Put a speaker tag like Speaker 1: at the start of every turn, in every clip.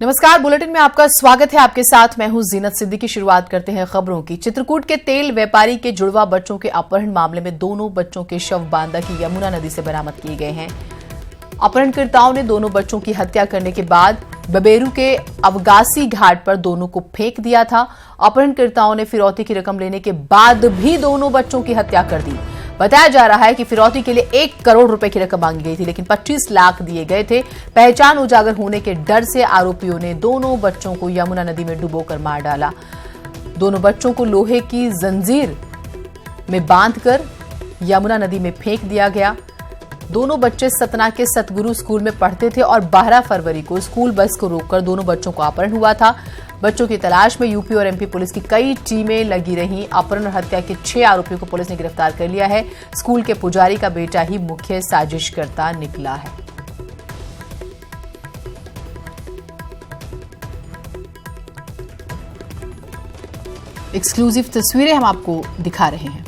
Speaker 1: नमस्कार, बुलेटिन में आपका स्वागत है। आपके साथ मैं हूं जीनत सिद्दीकी। शुरुआत करते हैं खबरों की। चित्रकूट के तेल व्यापारी के जुड़वा बच्चों के अपहरण मामले में दोनों बच्चों के शव बांदा की यमुना नदी से बरामद किए गए हैं। अपहरणकर्ताओं ने दोनों बच्चों की हत्या करने के बाद बबेरू के अवगासी घाट पर दोनों को फेंक दिया था। अपहरणकर्ताओं ने फिरौती की रकम लेने के बाद भी दोनों बच्चों की हत्या कर दी। बताया जा रहा है कि फिरौती के लिए 1 करोड़ रुपए की रकम मांगी गई थी, लेकिन 25 लाख दिए गए थे। पहचान उजागर होने के डर से आरोपियों ने दोनों बच्चों को यमुना नदी में डुबोकर मार डाला। दोनों बच्चों को लोहे की जंजीर में बांधकर यमुना नदी में फेंक दिया गया। दोनों बच्चे सतना के सतगुरु स्कूल में पढ़ते थे और 12 फरवरी को स्कूल बस को रोककर दोनों बच्चों को अपहरण हुआ था। बच्चों की तलाश में यूपी और एमपी पुलिस की कई टीमें लगी रहीं। अपहरण और हत्या के 6 आरोपियों को पुलिस ने गिरफ्तार कर लिया है। स्कूल के पुजारी का बेटा ही मुख्य साजिशकर्ता निकला है। एक्सक्लूसिव तस्वीरें हम आपको दिखा रहे हैं।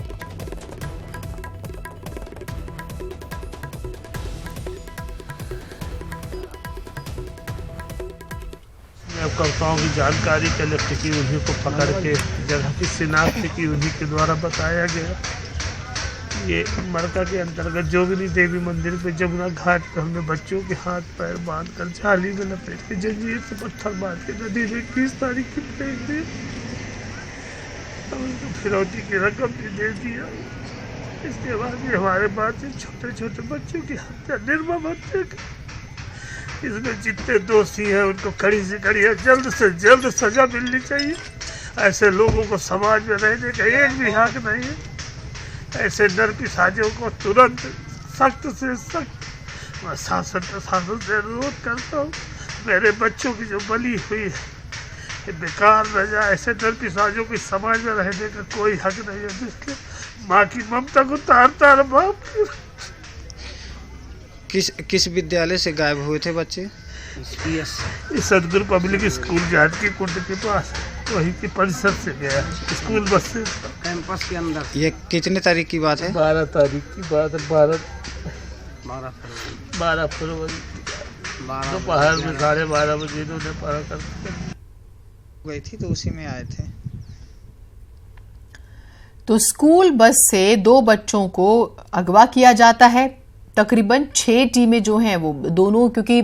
Speaker 2: करताओं की जानकारी कलेक्ट की, उन्हीं को पकड़ के जगह की शिनाख्त की, उन्हीं के द्वारा बताया गया। ये मरका के अंतर्गत जोगिनी देवी मंदिर पे जमुना घाट पे हमने बच्चों के हाथ पैर बांध कर जाली में लपेट के जंजीर से पत्थर मार के नदी में 21 तारीख की फेंक दी। उनको फिरौती की रकम भी दे दिया। इसके बाद ये हमारे पास छोटे छोटे बच्चों की हत्या, निर्मम हत्या। इसमें जितने दोषी हैं उनको कड़ी से कड़ी जल्द से जल्द सजा मिलनी चाहिए। ऐसे लोगों को समाज में रहने का एक भी हक नहीं है। ऐसे नरपिशाचों को तुरंत सख्त से सख्त मैं शासन प्रशासन से अनुरोध करता हूँ, मेरे बच्चों की जो बलि हुई है ये बेकार न जाए। ऐसे नरपिशाचों की समाज में रहने का कोई हक नहीं है, जिसके माँ की ममता को तार तार बाप।
Speaker 3: किस विद्यालय से गायब हुए थे बच्चे?
Speaker 2: सतगुरु पब्लिक स्कूल जानकी कुंड के पास, वहीं की परिसर से गया, स्कूल बस से,
Speaker 3: कैंपस के अंदर। ये कितने तारीख की बात है?
Speaker 2: 12 तारीख की बात है। 12 फरवरी दोपहर में 12:30 बजे इन्होंने पारा कर
Speaker 3: गई थी, तो उसी में आए थे।
Speaker 1: तो स्कूल बस से 2 बच्चों को अगवा किया जाता है। तकरीबन 6 टीमें जो हैं वो दोनों, क्योंकि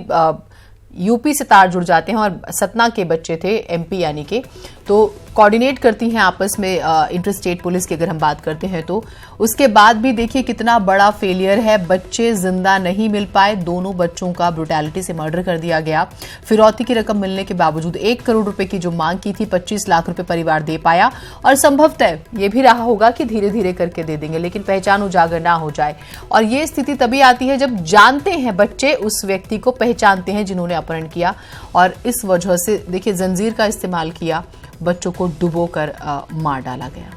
Speaker 1: यूपी से तार जुड़ जाते हैं और सतना के बच्चे थे एमपी यानी के, तो कोऑर्डिनेट करती हैं आपस में इंटर स्टेट पुलिस की। अगर हम बात करते हैं तो उसके बाद भी देखिए कितना बड़ा फेलियर है। बच्चे जिंदा नहीं मिल पाए। दोनों बच्चों का ब्रुटैलिटी से मर्डर कर दिया गया। फिरौती की रकम मिलने के बावजूद 1 करोड़ रुपए की जो मांग की थी, 25 लाख रुपए परिवार दे पाया। और संभवतः ये भी रहा होगा कि धीरे धीरे करके दे देंगे, लेकिन पहचान उजागर ना हो जाए। और ये स्थिति तभी आती है जब जानते हैं बच्चे, उस व्यक्ति को पहचानते हैं जिन्होंने अपहरण किया, और इस वजह से देखिए जंजीर का इस्तेमाल किया, बच्चों को डुबोकर मार डाला गया।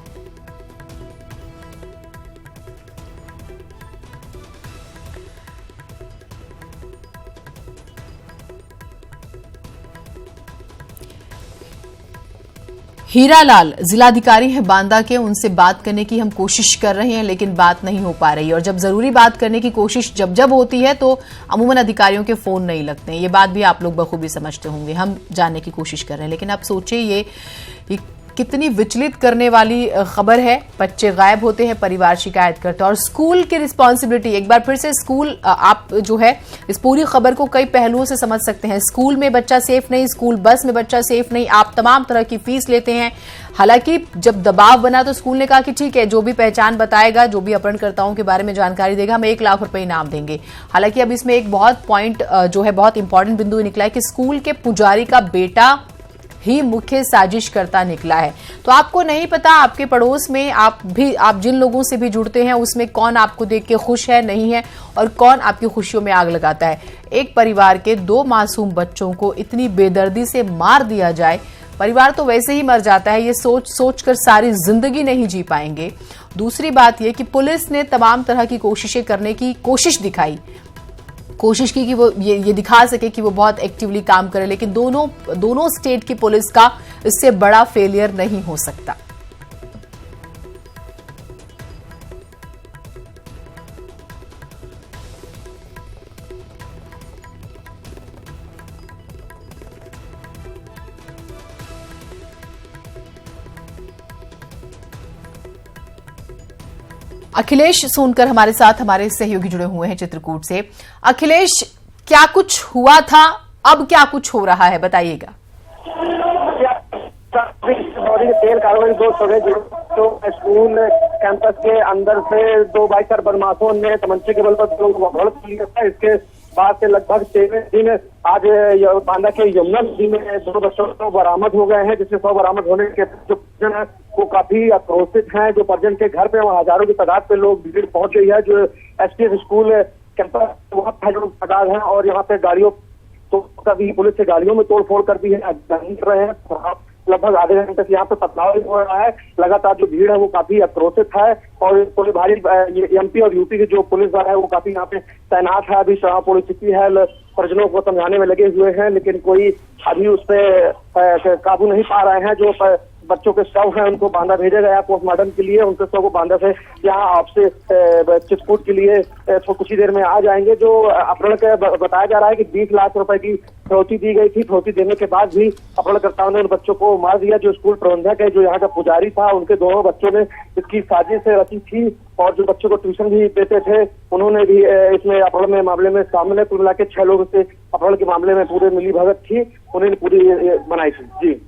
Speaker 1: हीरालाल जिलाधिकारी हैं बांदा के, उनसे बात करने की हम कोशिश कर रहे हैं, लेकिन बात नहीं हो पा रही। और जब जरूरी बात करने की कोशिश जब होती है तो अमूमन अधिकारियों के फोन नहीं लगते हैं। ये बात भी आप लोग बखूबी समझते होंगे। हम जानने की कोशिश कर रहे हैं, लेकिन आप सोचिए ये कितनी विचलित करने वाली खबर है। बच्चे गायब होते हैं, परिवार शिकायत करता है, और स्कूल की रिस्पॉन्सिबिलिटी। एक बार फिर से स्कूल, आप जो है इस पूरी खबर को कई पहलुओं से समझ सकते हैं। स्कूल में बच्चा सेफ नहीं, स्कूल बस में बच्चा सेफ नहीं, आप तमाम तरह की फीस लेते हैं। हालांकि जब दबाव बना तो स्कूल ने कहा कि ठीक है, जो भी पहचान बताएगा, जो भी अपहरणकर्ताओं के बारे में जानकारी देगा, हम 1 लाख रुपए इनाम देंगे। हालांकि अब इसमें एक बहुत पॉइंट जो है, बहुत इंपॉर्टेंट बिंदु निकला है कि स्कूल के पुजारी का बेटा ही मुख्य साजिशकर्ता निकला है। तो आपको नहीं पता आपके पड़ोस में आप जिन लोगों से भी जुड़ते हैं उसमें कौन आपको देख के खुश है, नहीं है, और कौन आपकी खुशियों में आग लगाता है। एक परिवार के 2 मासूम बच्चों को इतनी बेदर्दी से मार दिया जाए, परिवार तो वैसे ही मर जाता है। ये सोच कर सारी जिंदगी नहीं जी पाएंगे। दूसरी बात यह कि पुलिस ने तमाम तरह की कोशिशें करने की कोशिश की कि वो ये दिखा सके कि वो बहुत एक्टिवली काम करे, लेकिन दोनों स्टेट की पुलिस का इससे बड़ा फेलियर नहीं हो सकता। अखिलेश सोनकर हमारे साथ हमारे सहयोगी जुड़े हुए हैं चित्रकूट से। अखिलेश, क्या कुछ हुआ था, अब क्या कुछ हो रहा है, बताइएगा।
Speaker 4: तेल कार्रवाई 2 सवेरे जो स्कूल कैंपस के अंदर से 2 बाइकर बदमाशों ने तमंचे के बल पर भड़क किया था। इसके बाद से लगभग 13 दिन आज बांदा के यमुना नदी में 2 बच्चों को बरामद हो गए हैं, जिससे 100 बरामद होने के जो परिजन है वो काफी आक्रोशित हैं। जो परिजन के घर पे वहाँ हजारों की तादाद पे लोग भीड़ पहुंच गई है। जो एसटीएस स्कूल कैंपस वहाँ पे जो तादाद है और यहाँ पे गाड़ियों तो कभी पुलिस से गाड़ियों में तोड़फोड़ कर दी है, रहे हैं। लगभग आधे घंटे से यहाँ पे पथराव हो रहा है। लगातार जो भीड़ है वो काफी आक्रोशित है और पूरी भारी एमपी और यूपी के जो पुलिस बल है वो काफी यहाँ पे तैनात है। अभी शराब पूरी स्थिति है, परिजनों को समझाने में लगे हुए हैं, लेकिन कोई अभी उस पर काबू नहीं पा रहे हैं। जो बच्चों के शव हैं उनको बांदा भेजा गया पोस्टमार्टम के लिए। उनके शव को बांदा से यहाँ आपसे चित्रकूट के लिए कुछ ही देर में आ जाएंगे। जो अपहरण का बताया जा रहा है कि 20 लाख रुपए की फिरौती दी गई थी। फिरौती देने के बाद भी अपहरणकर्ताओं ने उन बच्चों को मार दिया। जो स्कूल प्रबंधक है, जो यहाँ का पुजारी था, उनके दोनों बच्चों ने इसकी साजिश से रची थी और जो बच्चों को ट्यूशन भी देते थे उन्होंने भी इसमें अपहरण में मामले में शामिल है। कुल मिला के 6 लोग से अपहरण के मामले में पूरे मिली भगत थी, उन्होंने पूरी बनाई थी। जी,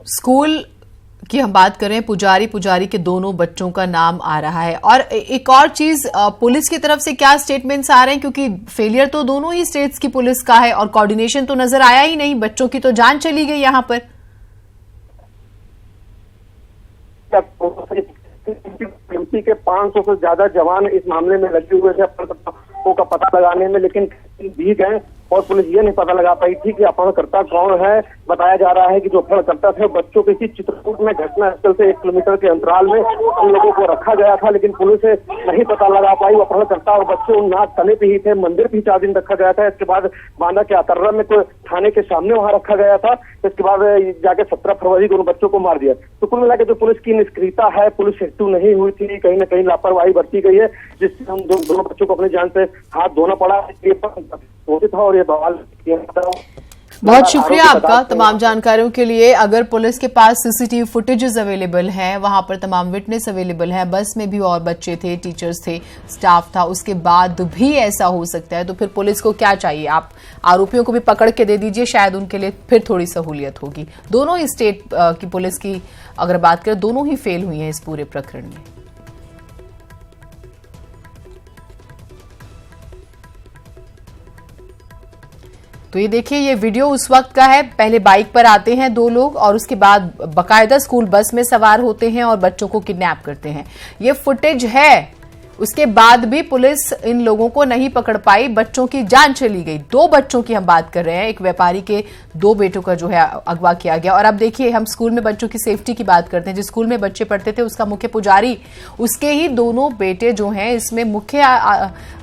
Speaker 1: स्कूल की हम बात करें, पुजारी के दोनों बच्चों का नाम आ रहा है। और एक और चीज, पुलिस की तरफ से क्या स्टेटमेंट्स आ रहे हैं, क्योंकि फेलियर तो दोनों ही स्टेट्स की पुलिस का है और कोऑर्डिनेशन तो नजर आया ही नहीं। बच्चों की तो जान चली गई यहाँ पर।
Speaker 4: एमपी के 500 से ज्यादा जवान इस मामले में लगे हुए थे अपहरणकर्ताओं का पता लगाने में, लेकिन भी गए और पुलिस ये नहीं पता लगा पाई थी कि अपहरणकर्ता कौन है। बताया जा रहा है कि जो अपहरणकर्ता थे बच्चों के इसी चित्रकूट में घटना स्थल से 1 किलोमीटर के अंतराल में उन लोगों को रखा गया था, लेकिन पुलिस नहीं पता लगा पाई। अपहरणकर्ता और बच्चे उन नाथ तले पे ही थे। मंदिर भी 4 दिन रखा गया था। इसके बाद बांदा के अतर्रा में तो थाने के सामने वहां रखा गया था। इसके बाद जाके 17 फरवरी को उन बच्चों को मार दिया। तो कुल मिलाकर जो पुलिस की निष्क्रियता है, पुलिस एक्टिव नहीं हुई थी, कहीं ना कहीं लापरवाही बरती गई है, जिससे हम दोनों बच्चों को अपनी जान से हाथ धोना पड़ा। था और ये बवाल।
Speaker 1: बहुत शुक्रिया आपका तमाम जानकारियों के लिए। अगर पुलिस के पास सीसीटीवी फुटेजेस अवेलेबल हैं, वहां पर तमाम विटनेस अवेलेबल हैं, बस में भी और बच्चे थे, टीचर्स थे, स्टाफ था, उसके बाद भी ऐसा हो सकता है, तो फिर पुलिस को क्या चाहिए? आप आरोपियों को भी पकड़ के दे दीजिए, शायद उनके लिए फिर थोड़ी सहूलियत होगी। दोनों ही स्टेट की पुलिस की अगर बात करें, दोनों ही फेल हुई हैं इस पूरे प्रकरण में। तो ये देखिए, ये वीडियो उस वक्त का है। पहले बाइक पर आते हैं 2 लोग और उसके बाद बकायदा स्कूल बस में सवार होते हैं और बच्चों को किडनैप करते हैं। ये फुटेज है। उसके बाद भी पुलिस इन लोगों को नहीं पकड़ पाई, बच्चों की जान चली गई। 2 बच्चों की हम बात कर रहे हैं। एक व्यापारी के 2 बेटों का जो है अगवा किया गया। और अब देखिए, हम स्कूल में बच्चों की सेफ्टी की बात करते हैं। जिस स्कूल में बच्चे पढ़ते थे उसका मुख्य पुजारी, उसके ही दोनों बेटे जो हैं इसमें मुख्य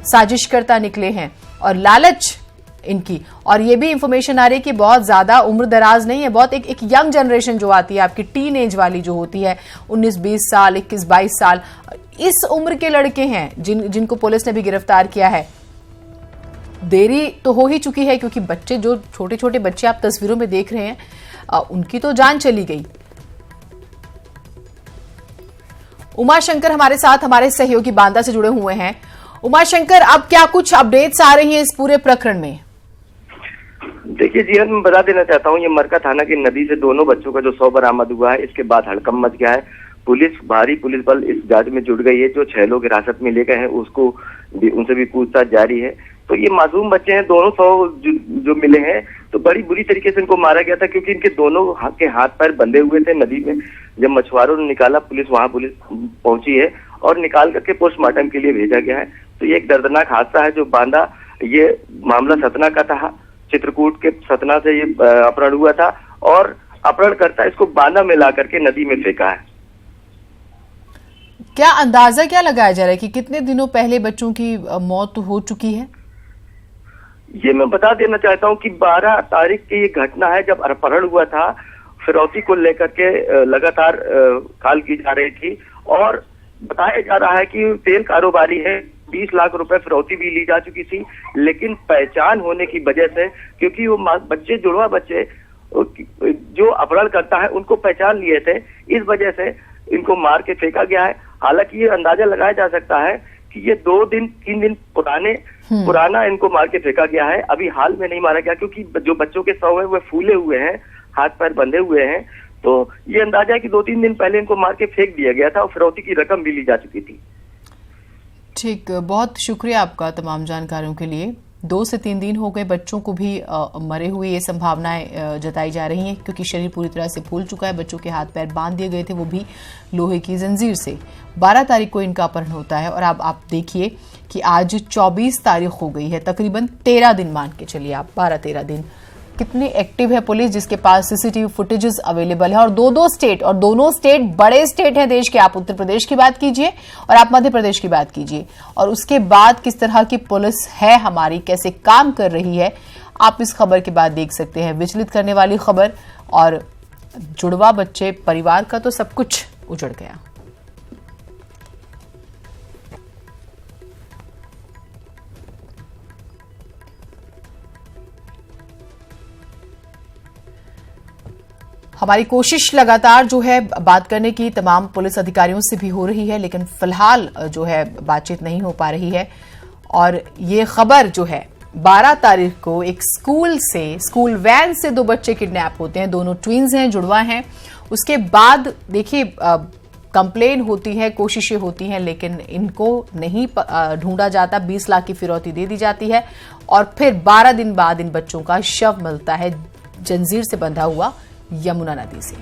Speaker 1: साजिशकर्ता निकले हैं और लालच इनकी। और ये भी इंफॉर्मेशन आ रही है कि बहुत ज्यादा उम्र दराज नहीं है, बहुत एक यंग जनरेशन जो आती है आपकी टीन एज वाली जो होती है, 19-20 साल, 21-22 साल, इस उम्र के लड़के हैं जिनको पुलिस ने भी गिरफ्तार किया है। देरी तो हो ही चुकी है, क्योंकि बच्चे, जो छोटे छोटे बच्चे आप तस्वीरों में देख रहे हैं, उनकी तो जान चली गई। उमाशंकर हमारे साथ हमारे सहयोगी बांदा से जुड़े हुए हैं। उमाशंकर, अब क्या कुछ अपडेट्स आ रही हैं इस पूरे प्रकरण में?
Speaker 5: देखिए जीवन, मैं बता देना चाहता हूँ, ये मरका थाना की नदी से दोनों बच्चों का जो शव बरामद हुआ है, इसके बाद हड़कंप मच गया है। भारी पुलिस बल इस जांच में जुट गई है। जो 6 लोग हिरासत में ले गए हैं उसको उनसे भी पूछताछ जारी है। तो ये मासूम बच्चे हैं, दोनों शव जो मिले हैं, तो बड़ी बुरी तरीके से इनको मारा गया था, क्योंकि इनके दोनों के हाथ पैर बंधे हुए थे नदी में। जब मछुआरों ने निकाला, पुलिस पहुंची है और निकाल करके पोस्टमार्टम के लिए भेजा गया है। तो ये एक दर्दनाक हादसा है जो बांदा, ये मामला सतना का था, चित्रकूट के सतना से ये अपहरण हुआ था और अपहरणकर्ता इसको बांदा में ला करके नदी में फेंका है।
Speaker 1: क्या अंदाजा क्या लगाया जा रहा है कि कितने दिनों पहले बच्चों की मौत हो चुकी है?
Speaker 5: ये मैं बता देना चाहता हूँ कि 12 तारीख की ये घटना है, जब अपहरण हुआ था। फिरौती को लेकर के लगातार खाल की जा रही थी और बताया जा रहा है कि तेल कारोबारी है, 20 लाख रुपए फिरौती भी ली जा चुकी थी, लेकिन पहचान होने की वजह से, क्योंकि वो बच्चे, जुड़वा बच्चे जो अपहरण करता है उनको पहचान लिए थे, इस वजह से इनको मार के फेंका गया है। हालांकि ये अंदाजा लगाया जा सकता है कि ये 2-3 दिन पुराना इनको मार के फेंका गया है। अभी हाल में नहीं मारा गया, क्योंकि जो बच्चों के शव है वो फूले हुए हैं, हाथ पैर बंधे हुए हैं। तो ये अंदाजा है कि 2-3 दिन पहले इनको मार के फेंक दिया गया था और फिरौती की रकम भी ली जा चुकी थी।
Speaker 1: ठीक, बहुत शुक्रिया आपका तमाम जानकारियों के लिए। 2 से 3 दिन हो गए, बच्चों को भी मरे हुए ये संभावनाएं जताई जा रही हैं, क्योंकि शरीर पूरी तरह से फूल चुका है। बच्चों के हाथ पैर बांध दिए गए थे, वो भी लोहे की जंजीर से। 12 तारीख को इनका अपहरण होता है और अब आप देखिए कि आज 24 तारीख हो गई है, तकरीबन 13 दिन मान के चलिए आप, 12-13 दिन। कितनी एक्टिव है पुलिस, जिसके पास सीसीटीवी फुटेजेस अवेलेबल है। और 2 स्टेट, और दोनों स्टेट बड़े स्टेट हैं देश के। आप उत्तर प्रदेश की बात कीजिए और आप मध्य प्रदेश की बात कीजिए, और उसके बाद किस तरह की पुलिस है हमारी, कैसे काम कर रही है, आप इस खबर के बाद देख सकते हैं। विचलित करने वाली खबर, और जुड़वा बच्चे परिवार का तो सब कुछ उजड़ गया। हमारी कोशिश लगातार जो है बात करने की तमाम पुलिस अधिकारियों से भी हो रही है, लेकिन फिलहाल जो है बातचीत नहीं हो पा रही है। और ये खबर जो है 12 तारीख को एक स्कूल वैन से 2 बच्चे किडनैप होते हैं, दोनों ट्विन्स हैं, जुड़वा हैं। उसके बाद देखिए कंप्लेन होती है, कोशिशें होती हैं, लेकिन इनको नहीं ढूंढा जाता। 20 लाख की फिरौती दे दी जाती है और फिर 12 दिन बाद इन बच्चों का शव मिलता है जंजीर से बंधा हुआ यमुना नदी से।